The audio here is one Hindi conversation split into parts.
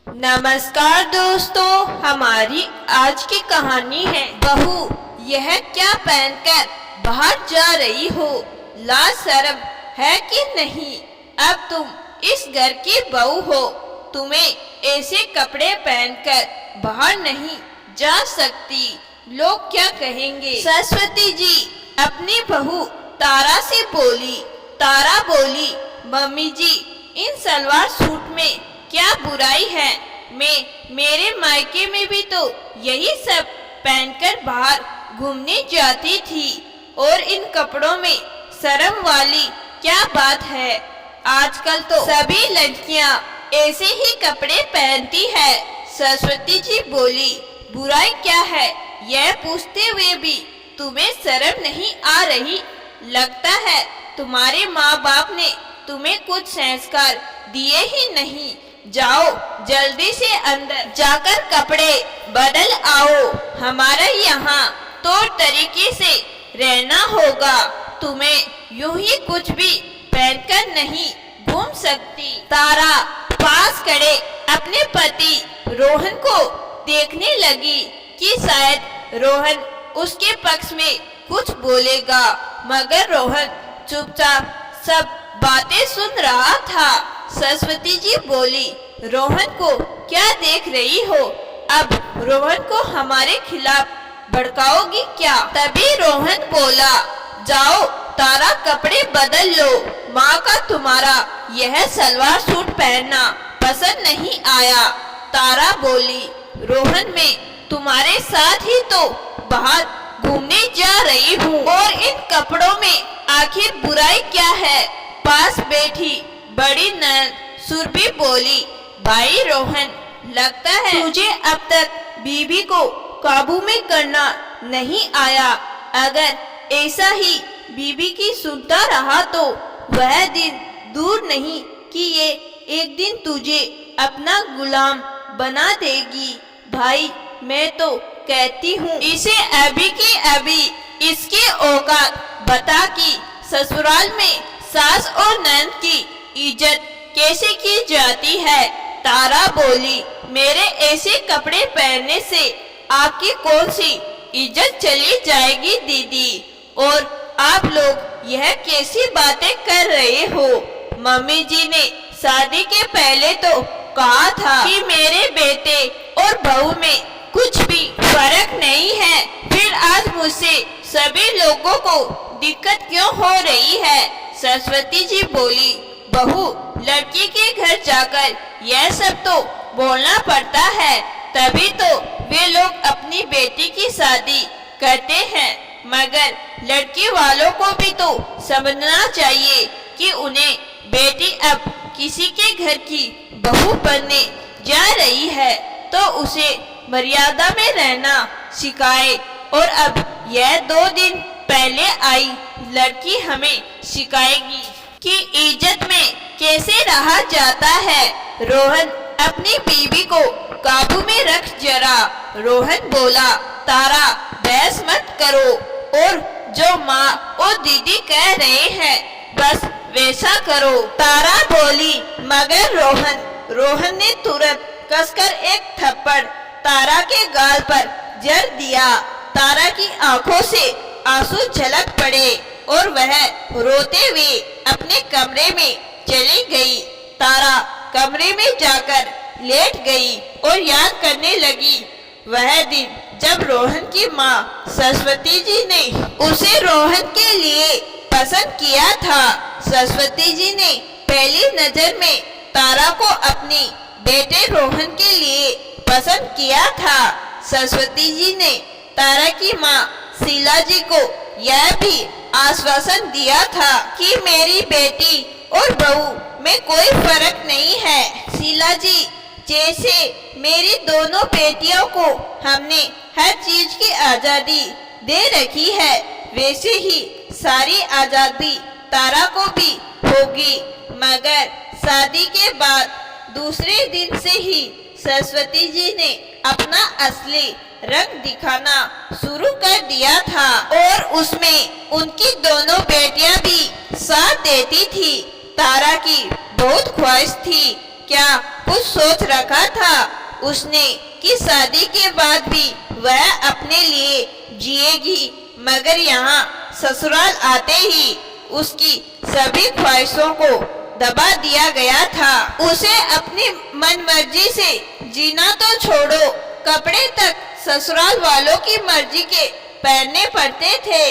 नमस्कार दोस्तों, हमारी आज की कहानी है बहू। यह क्या पहनकर बाहर जा रही हो? लाज शर्म है कि नहीं? अब तुम इस घर की बहू हो, तुम्हें ऐसे कपड़े पहनकर बाहर नहीं जा सकती। लोग क्या कहेंगे? सरस्वती जी अपनी बहू तारा से बोली। तारा बोली, मम्मी जी, इन सलवार सूट में क्या बुराई है? मेरे मायके में भी तो यही सब पहनकर बाहर घूमने जाती थी, और इन कपड़ों में शर्म वाली क्या बात है? आजकल तो सभी लड़कियां ऐसे ही कपड़े पहनती है। सरस्वती जी बोली, बुराई क्या है? यह पूछते हुए भी तुम्हें शर्म नहीं आ रही? लगता है तुम्हारे माँ बाप ने तुम्हें कुछ संस्कार दिए ही नहीं। जाओ जल्दी से अंदर जाकर कपड़े बदल आओ। हमारा यहाँ तौर तरीके से रहना होगा। तुम्हें यूं ही कुछ भी पहनकर नहीं घूम सकती। तारा पास खड़े अपने पति रोहन को देखने लगी कि शायद रोहन उसके पक्ष में कुछ बोलेगा, मगर रोहन चुपचाप सब बातें सुन रहा था। सरस्वती जी बोली, रोहन को क्या देख रही हो? अब रोहन को हमारे खिलाफ भड़काओगी क्या? तभी रोहन बोला, जाओ तारा कपड़े बदल लो। माँ का तुम्हारा यह सलवार सूट पहनना पसंद नहीं आया। तारा बोली, रोहन मैं तुम्हारे साथ ही तो बाहर घूमने जा रही हूँ, और इन कपड़ों में आखिर बुराई क्या है? पास बैठी बड़ी ननद सुरभि बोली, भाई रोहन, लगता है तुझे अब तक बीबी को काबू में करना नहीं आया। अगर ऐसा ही बीबी की सुनता रहा तो वह दिन दूर नहीं कि ये एक दिन तुझे अपना गुलाम बना देगी। भाई मैं तो कहती हूँ इसे अभी की अभी इसकी औकात बता कि ससुराल में सास और ननद की इज्जत कैसे की जाती है। तारा बोली, मेरे ऐसे कपड़े पहनने से आपकी कौन सी इज्जत चली जाएगी दीदी? और आप लोग यह कैसी बातें कर रहे हो? मम्मी जी ने शादी के पहले तो कहा था कि मेरे बेटे और बहू में कुछ भी फर्क नहीं है, फिर आज मुझसे सभी लोगों को दिक्कत क्यों हो रही है? सरस्वती जी बोली, बहू, लड़की के घर जाकर यह सब तो बोलना पड़ता है, तभी तो वे लोग अपनी बेटी की शादी करते हैं। मगर लड़की वालों को भी तो समझना चाहिए कि उन्हें बेटी अब किसी के घर की बहू बनने जा रही है तो उसे मर्यादा में रहना सिखाए। और अब यह 2 दिन पहले आई लड़की हमें सिखाएगी कि इज्जत में कैसे रहा जाता है। रोहन, अपनी बीवी को काबू में रख जरा। रोहन बोला, तारा बहस मत करो, और जो माँ और दीदी कह रहे हैं बस वैसा करो। तारा बोली, मगर रोहन ने तुरंत कसकर एक थप्पड़ तारा के गाल पर जड़ दिया। तारा की आंखों से आंसू झलक पड़े और वह रोते हुए अपने कमरे में चली गई। तारा कमरे में जाकर लेट गई और याद करने लगी वह दिन जब रोहन की माँ सरस्वती जी ने उसे रोहन के लिए पसंद किया था। सरस्वती जी ने पहली नजर में तारा को अपनी बेटे रोहन के लिए पसंद किया था। सरस्वती जी ने तारा की माँ शीला जी को यह भी आश्वासन दिया था कि मेरी बेटी और बहू में कोई फर्क नहीं है। शीला जी, जैसे मेरी दोनों बेटियों को हमने हर चीज की आजादी दे रखी है, वैसे ही सारी आजादी तारा को भी होगी। मगर शादी के बाद दूसरे दिन से ही सरस्वती जी ने अपना असली रंग दिखाना शुरू कर दिया था, और उसमें उनकी दोनों बेटियां भी साथ देती थी। तारा की बहुत ख्वाहिश थी क्या कुछ सोच रखा था उसने कि शादी के बाद भी वह अपने लिए जिएगी, मगर यहाँ ससुराल आते ही उसकी सभी ख्वाहिशों को दबा दिया गया था। उसे अपनी मनमर्जी से जीना तो छोड़ो, कपड़े तक ससुराल वालों की मर्जी के पहनने पड़ते थे।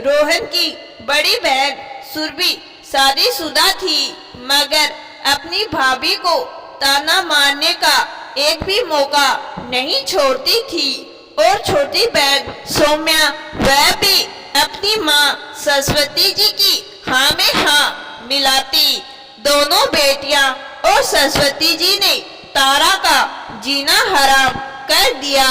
रोहन की बड़ी बहन सुरभि शादीशुदा थी, मगर अपनी भाभी को ताना मारने का एक भी मौका नहीं छोड़ती थी। और छोटी बहन सौम्या, वह भी अपनी माँ सरस्वती जी की हाँ में हाँ मिलाती। दोनों बेटियां और सरस्वती जी ने तारा का जीना हराम कर दिया।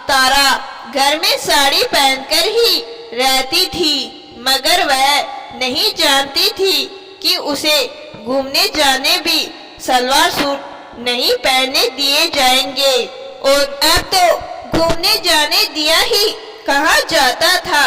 तारा घर में साड़ी पहनकर ही रहती थी, मगर वह नहीं जानती थी कि उसे घूमने जाने भी सलवार सूट नहीं पहनने दिए जाएंगे। और अब तो घूमने जाने दिया ही कहा जाता था,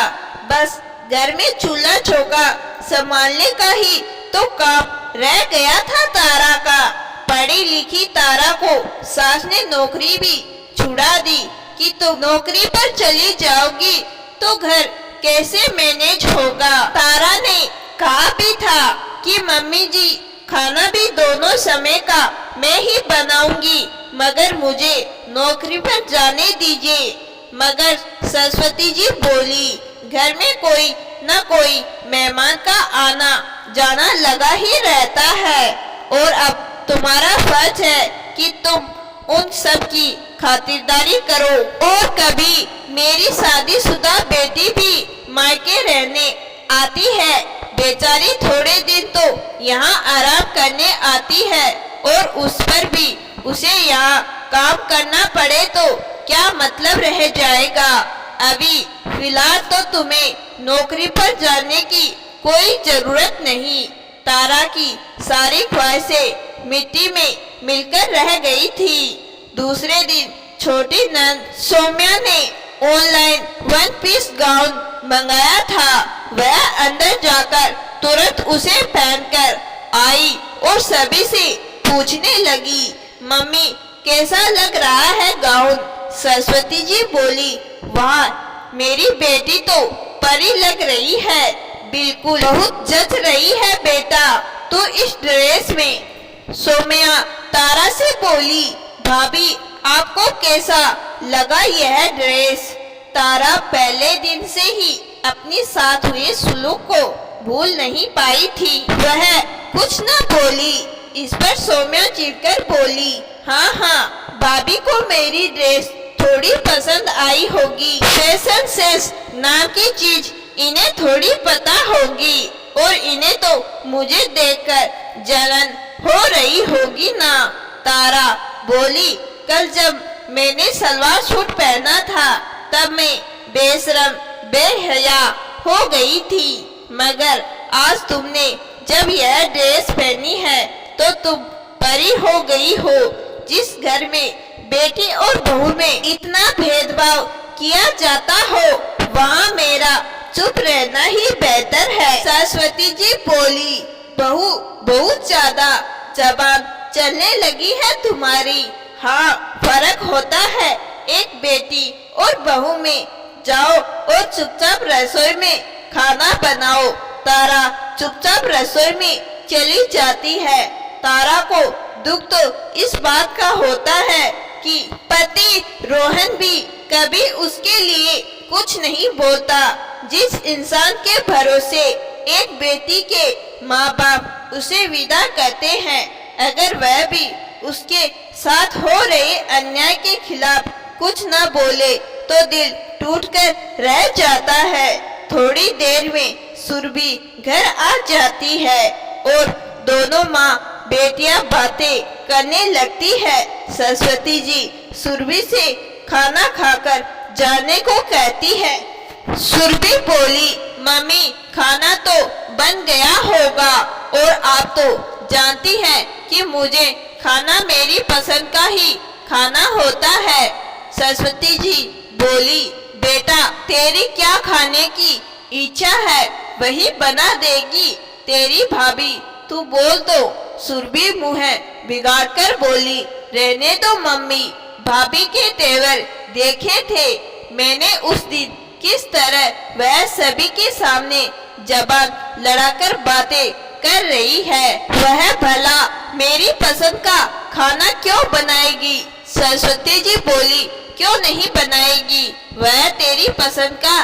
बस घर में चूल्हा चौका संभालने का ही तो काम रह गया था तारा का। पढ़ी लिखी तारा को सास ने नौकरी भी छुड़ा दी कि तुम नौकरी पर चली जाओगी तो घर कैसे मैनेज होगा। तारा ने कहा भी था कि मम्मी जी खाना भी दोनों समय का मैं ही बनाऊंगी, मगर मुझे नौकरी पर जाने दीजिए। मगर सरस्वती जी बोली, घर में कोई न कोई मेहमान का आना जाना लगा ही रहता है, और अब तुम्हारा फर्ज है कि तुम उन सब की खातिरदारी करो। और कभी मेरी शादीशुदा बेटी भी मायके रहने आती है, बेचारी थोड़े दिन तो यहाँ आराम करने आती है, और उस पर भी उसे यहाँ काम करना पड़े तो क्या मतलब रह जाएगा। अभी फिलहाल तो तुम्हें नौकरी पर जाने की कोई जरूरत नहीं। तारा की सारी ख्वाहिशें मिट्टी में मिलकर रह गई थी। दूसरे दिन छोटी नंद सौम्या ने ऑनलाइन वन पीस गाउन मंगाया था। वह अंदर जाकर तुरंत उसे पहनकर आई और सभी से पूछने लगी, मम्मी कैसा लग रहा है गाउन। सरस्वती जी बोली, वाह मेरी बेटी तो परी लग रही है, बिल्कुल बहुत जच रही है बेटा तो इस ड्रेस में। सौम्या तारा से बोली, भाभी आपको कैसा लगा यह ड्रेस। तारा पहले दिन से ही अपनी साथ हुए सुलूक को भूल नहीं पाई थी। वह कुछ न बोली। इस पर सौम्या चिढ़कर बोली, हाँ हाँ भाभी को मेरी ड्रेस थोड़ी पसंद आई होगी। फैशन सेंस नाम की चीज इन्हें थोड़ी पता होगी, और इन्हें तो मुझे देखकर जलन हो रही होगी ना। तारा बोली, कल जब मैंने सलवार सूट पहना था तब मैं बेशरम बेहया हो गई थी, मगर आज तुमने जब यह ड्रेस पहनी है तो तुम परी हो गई हो। जिस घर में बेटी और बहू में इतना भेदभाव किया जाता हो वहाँ मेरा चुप रहना ही बेहतर है। सरस्वती जी बोली, बहू बहुत ज्यादा जबान चलने लगी है तुम्हारी। हाँ फर्क होता है एक बेटी और बहू में। जाओ और चुपचाप रसोई में खाना बनाओ। तारा चुपचाप रसोई में चली जाती है। तारा को दुख तो इस बात का होता है कि पति रोहन भी कभी उसके लिए कुछ नहीं बोलता। जिस इंसान के भरोसे एक बेटी के माँ बाप उसे विदा करते हैं, अगर वह भी उसके साथ हो रहे अन्याय के खिलाफ कुछ न बोले तो दिल टूटकर रह जाता है। थोड़ी देर में सुरभि घर आ जाती है और दोनों माँ बेटियां बातें करने लगती है। सरस्वती जी सुरभि से खाना खाकर जाने को कहती है। सुरभि बोली, मम्मी खाना तो बन गया होगा, और आप तो जानती हैं कि मुझे खाना मेरी पसंद का ही खाना होता है। सरस्वती जी बोली, बेटा तेरी क्या खाने की इच्छा है वही बना देगी तेरी भाभी, तू बोल दो। सुरभि मुंह बिगाड़ कर बोली, रहने दो मम्मी, भाभी के तेवर देखे थे मैंने उस दिन, किस तरह वह सभी के सामने जबान लड़ाकर बातें कर रही है। वह भला मेरी पसंद का खाना क्यों बनाएगी? सरस्वती जी बोली, क्यों नहीं बनाएगी? वह तेरी पसंद का,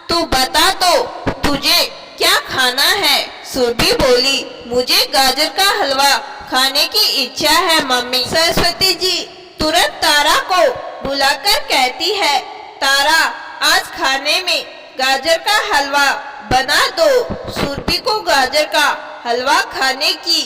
तू बता तो तुझे क्या खाना है? सुरभि बोली, मुझे गाजर का हलवा खाने की इच्छा है मम्मी। सरस्वती जी तुरंत तारा को बुलाकर कहती है, तारा आज खाने में गाजर का हलवा बना दो। सुरभि को गाजर का हलवा खाने की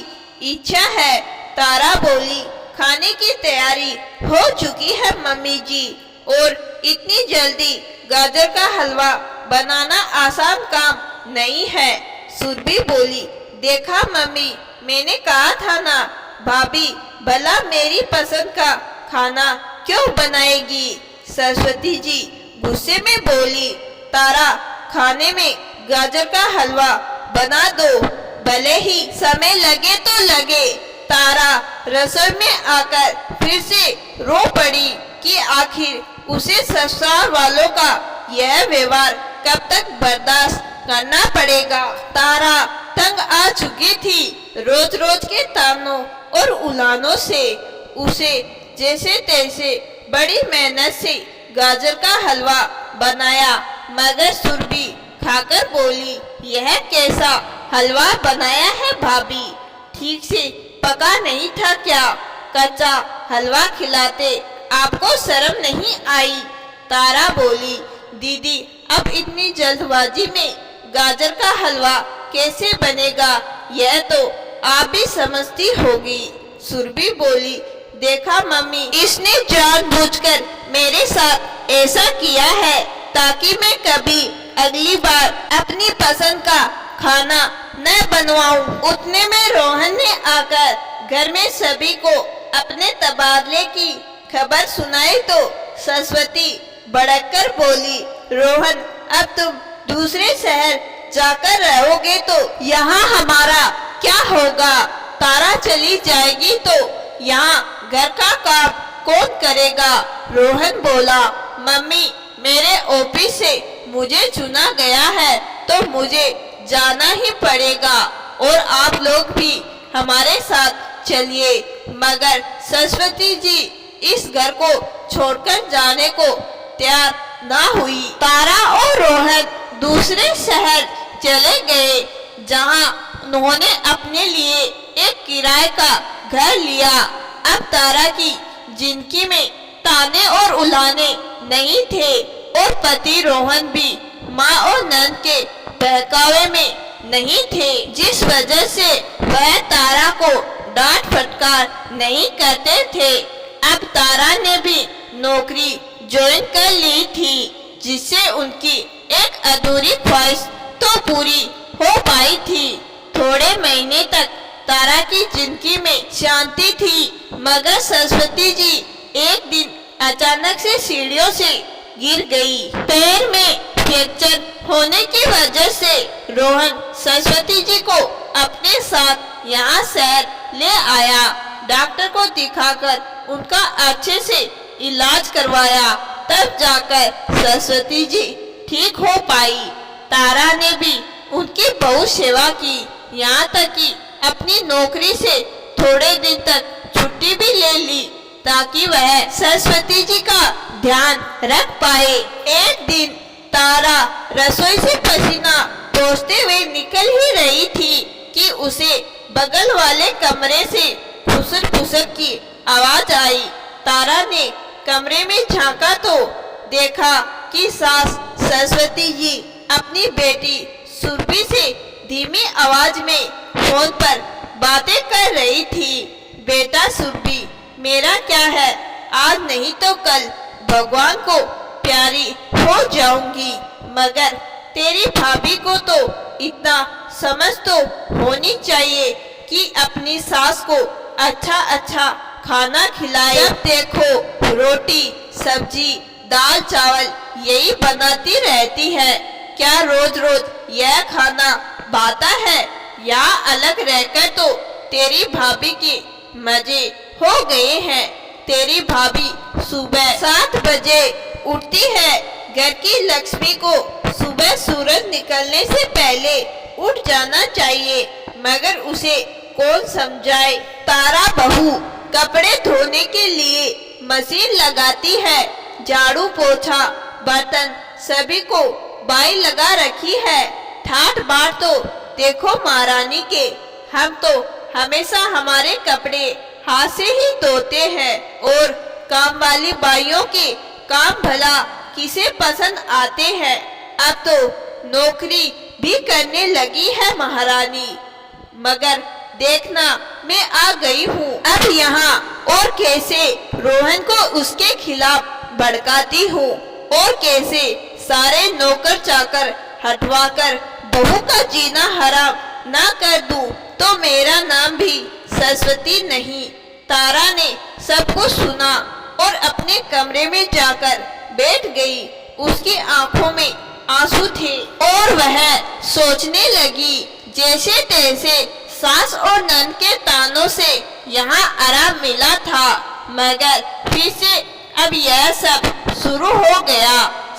इच्छा है। तारा बोली, खाने की तैयारी हो चुकी है मम्मी जी, और इतनी जल्दी गाजर का हलवा बनाना आसान काम नहीं है। सुरभि बोली, देखा मम्मी, मैंने कहा था ना, भाभी भला मेरी पसंद का खाना क्यों बनाएगी? सरस्वती जी गुस्से में बोली, तारा खाने में गाजर का हलवा बना दो, भले ही समय लगे तो लगे। तारा रसोई में आकर फिर से रो पड़ी कि आखिर उसे ससुराल वालों का यह व्यवहार कब तक बर्दाश्त करना पड़ेगा। तारा तंग आ चुकी थी रोज रोज के तानों और उलानों से। उसे जैसे तैसे बड़ी मेहनत से गाजर का हलवा बनाया, मगर सुरभि खाकर बोली, यह कैसा हलवा बनाया है भाभी? ठीक से पका नहीं था क्या? कच्चा हलवा खिलाते आपको शर्म नहीं आई? तारा बोली, दीदी अब इतनी जल्दबाजी में गाजर का हलवा कैसे बनेगा, यह तो आप भी समझती होगी। सुरभि बोली, देखा मम्मी, इसने जानबूझकर मेरे साथ ऐसा किया है ताकि मैं कभी अगली बार अपनी पसंद का खाना न बनवाऊं। उतने में रोहन ने आकर घर में सभी को अपने तबादले की खबर सुनाई तो सरस्वती भड़क कर बोली, रोहन अब तुम दूसरे शहर जाकर रहोगे तो यहाँ हमारा क्या होगा? तारा चली जाएगी तो यहाँ घर का काम कौन करेगा? रोहन बोला, मम्मी मेरे ऑफिस से मुझे चुना गया है तो मुझे जाना ही पड़ेगा, और आप लोग भी हमारे साथ चलिए। मगर सरस्वती जी इस घर को छोड़कर जाने को तैयार ना हुई। तारा और रोहन दूसरे शहर चले गए, जहां उन्होंने अपने लिए एक किराए का घर लिया। अब तारा की जिंदगी में ताने और उलाने नहीं थे, और पति रोहन भी माँ और नंद के बहकावे में नहीं थे, जिस वजह से वह तारा को डांट फटकार नहीं करते थे। अब तारा ने भी नौकरी ज्वाइन कर ली थी, जिससे उनकी एक अधूरी ख्वाहिश तो पूरी हो पाई थी। थोड़े महीने तक तारा की जिंदगी में शांति थी, मगर सरस्वती जी एक दिन अचानक से सीढ़ियों से गिर गई। पैर में फ्रैक्चर होने की वजह से रोहन सरस्वती जी को अपने साथ यहाँ शहर ले आया। डॉक्टर को दिखाकर उनका अच्छे से इलाज करवाया, तब जाकर सरस्वती जी ठीक हो पाई। तारा ने भी उनकी बहुत सेवा की, यहाँ तक कि अपनी नौकरी से थोड़े दिन तक छुट्टी भी ले ली ताकि वह सरस्वती जी का ध्यान रख पाए। एक दिन तारा रसोई से पसीना पोंछते हुए निकल ही रही थी कि उसे बगल वाले कमरे से फुसर फुसर की आवाज आई। तारा ने कमरे में झांका तो देखा कि सास सरस्वती जी अपनी बेटी सुरभि से धीमी आवाज में फोन पर बातें कर रही थी। बेटा सुरभि, मेरा क्या है, आज नहीं तो कल भगवान को प्यारी हो जाऊंगी, मगर तेरी भाभी को तो इतना समझ तो होनी चाहिए कि अपनी सास को अच्छा अच्छा खाना खिलाए। जब देखो रोटी सब्जी दाल चावल यही बनाती रहती है, क्या रोज रोज यह खाना भाता है? या अलग रहकर तो तेरी भाभी के मजे हो गए हैं। तेरी भाभी सुबह 7 बजे उठती है। घर की लक्ष्मी को सुबह सूरज निकलने से पहले उठ जाना चाहिए, मगर उसे कौन समझाए। तारा बहू कपड़े धोने के लिए मशीन लगाती है। झाड़ू पोछा बर्तन सभी को बाई लगा रखी है। ठाट बाट तो देखो महारानी के, हम तो हमेशा हमारे कपड़े हाथ से ही धोते हैं, और काम वाली बाइयों के काम भला किसे पसंद आते हैं। अब तो नौकरी भी करने लगी है महारानी, मगर देखना मैं आ गई हूँ अब यहाँ, और कैसे रोहन को उसके खिलाफ भड़काती हूँ, और कैसे सारे नौकर चाकर हटवाकर बहू का जीना हराम ना कर दूं, तो मेरा नाम भी सरस्वती नहीं। तारा ने सब कुछ सुना और अपने कमरे में जाकर बैठ गई। उसकी आंखों में आंसू थे और वह सोचने लगी, जैसे तैसे सास और नंद के तानों से यहाँ आराम मिला था, मगर फिर से अब यह सब शुरू हो गया।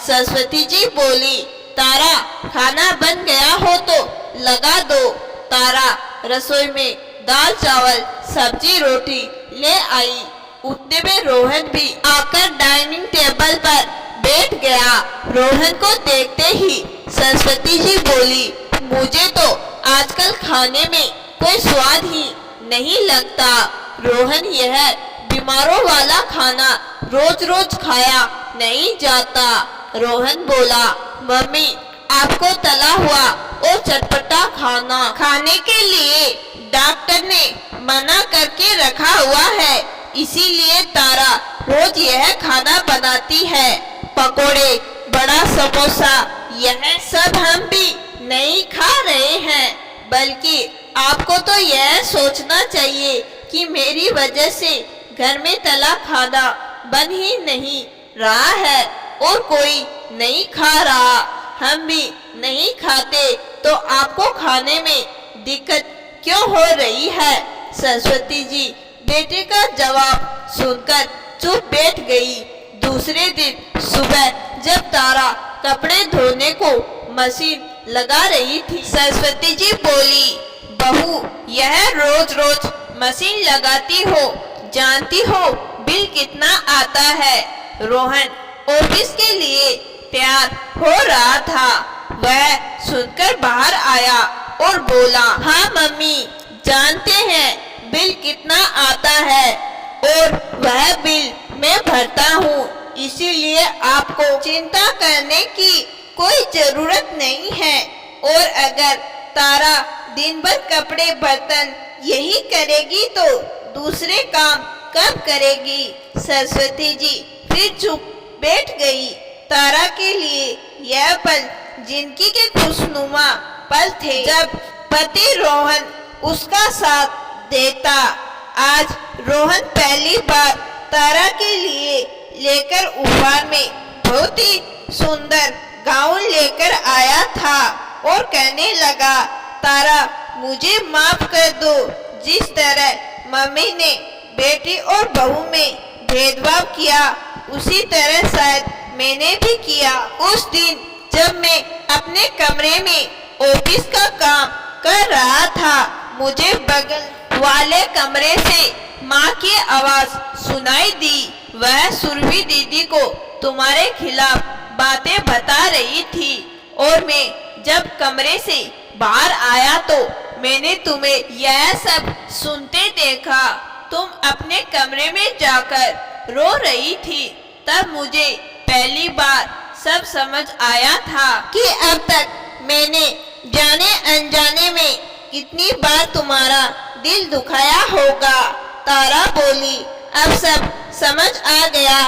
सरस्वती जी बोली, तारा खाना बन गया हो तो लगा दो। तारा रसोई में दाल चावल सब्जी रोटी ले आई। उतने में रोहन भी आकर डाइनिंग टेबल पर बैठ गया। रोहन को देखते ही सरस्वती जी बोली, मुझे तो आजकल खाने में कोई स्वाद ही नहीं लगता। रोहन, यह बीमारों वाला खाना रोज रोज खाया नहीं जाता। रोहन बोला, मम्मी आपको तला हुआ और चटपटा खाना खाने के लिए डॉक्टर ने मना करके रखा हुआ है, इसीलिए तारा रोज यह खाना बनाती है। पकोड़े, बड़ा समोसा, यह सब हम भी नहीं खा रहे हैं, बल्कि आपको तो यह सोचना चाहिए कि मेरी वजह से घर में तला खाना बन ही नहीं रहा है और कोई नहीं खा रहा। हम भी नहीं खाते तो आपको खाने में दिक्कत क्यों हो रही है। सरस्वती जी बेटे का जवाब सुनकर चुप बैठ गई। दूसरे दिन सुबह जब तारा कपड़े धोने को मशीन लगा रही थी, सरस्वती जी बोली, बहू यह रोज रोज मशीन लगाती हो, जानती हो बिल कितना आता है। रोहन ऑफिस के लिए तैयार हो रहा था, वह सुनकर बाहर आया और बोला, हाँ मम्मी जानते हैं बिल कितना आता है, और वह बिल मैं भरता हूँ, इसीलिए आपको चिंता करने की कोई जरूरत नहीं है। और अगर तारा दिन भर कपड़े बर्तन यही करेगी तो दूसरे काम कब करेगी। सरस्वती जी फिर चुप बैठ गई। तारा के लिए यह पल जिंदगी के खुशनुमा पल थे, जब पति रोहन उसका साथ देता। आज रोहन पहली बार तारा के लिए लेकर उपहार में बहुत ही सुंदर गाउन लेकर आया था और कहने लगा, तारा मुझे माफ कर दो, जिस तरह मम्मी ने बेटी और बहू में भेदभाव किया उसी तरह शायद मैंने भी किया। उस दिन जब मैं अपने कमरे में ऑफिस का काम कर रहा था, मुझे बगल वाले कमरे से माँ की आवाज सुनाई दी। वह सुरभि दीदी को तुम्हारे खिलाफ बातें बता रही थी, और मैं जब कमरे से बाहर आया तो मैंने तुम्हें यह सब सुनते देखा। तुम अपने कमरे में जाकर रो रही थी, तब मुझे पहली बार सब समझ आया था कि अब तक मैंने जाने अनजाने में कितनी बार तुम्हारा दिल दुखाया होगा। तारा बोली, अब सब समझ आ गया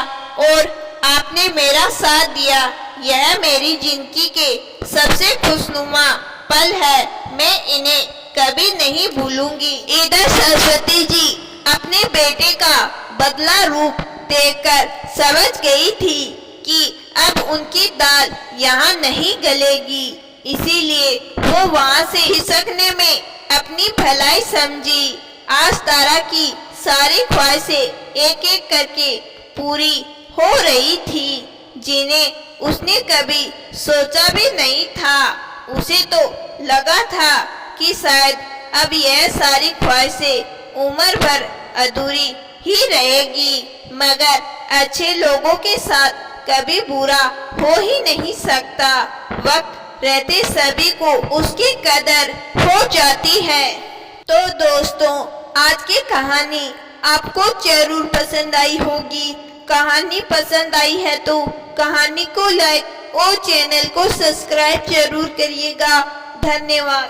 और आपने मेरा साथ दिया। यह मेरी जिंदगी के सबसे खुशनुमा पल है, मैं इन्हें कभी नहीं भूलूंगी। इधर सरस्वती जी अपने बेटे का बदला रूप देखकर समझ गई थी कि अब उनकी दाल यहाँ नहीं गलेगी, इसीलिए वो वहाँ से खिसकने में अपनी भलाई समझी। आज तारा की सारी ख्वाहिशें एक एक करके पूरी हो रही थी, जिन्हें उसने कभी सोचा भी नहीं था। उसे तो लगा था कि शायद अब यह सारी ख्वाहिशें उम्र भर अधूरी ही रहेगी, मगर अच्छे लोगों के साथ कभी बुरा हो ही नहीं सकता। वक्त रहते सभी को उसकी कदर हो जाती है। तो दोस्तों, आज की कहानी आपको जरूर पसंद आई होगी। कहानी पसंद आई है तो कहानी को लाइक और चैनल को सब्सक्राइब जरूर करिएगा। धन्यवाद।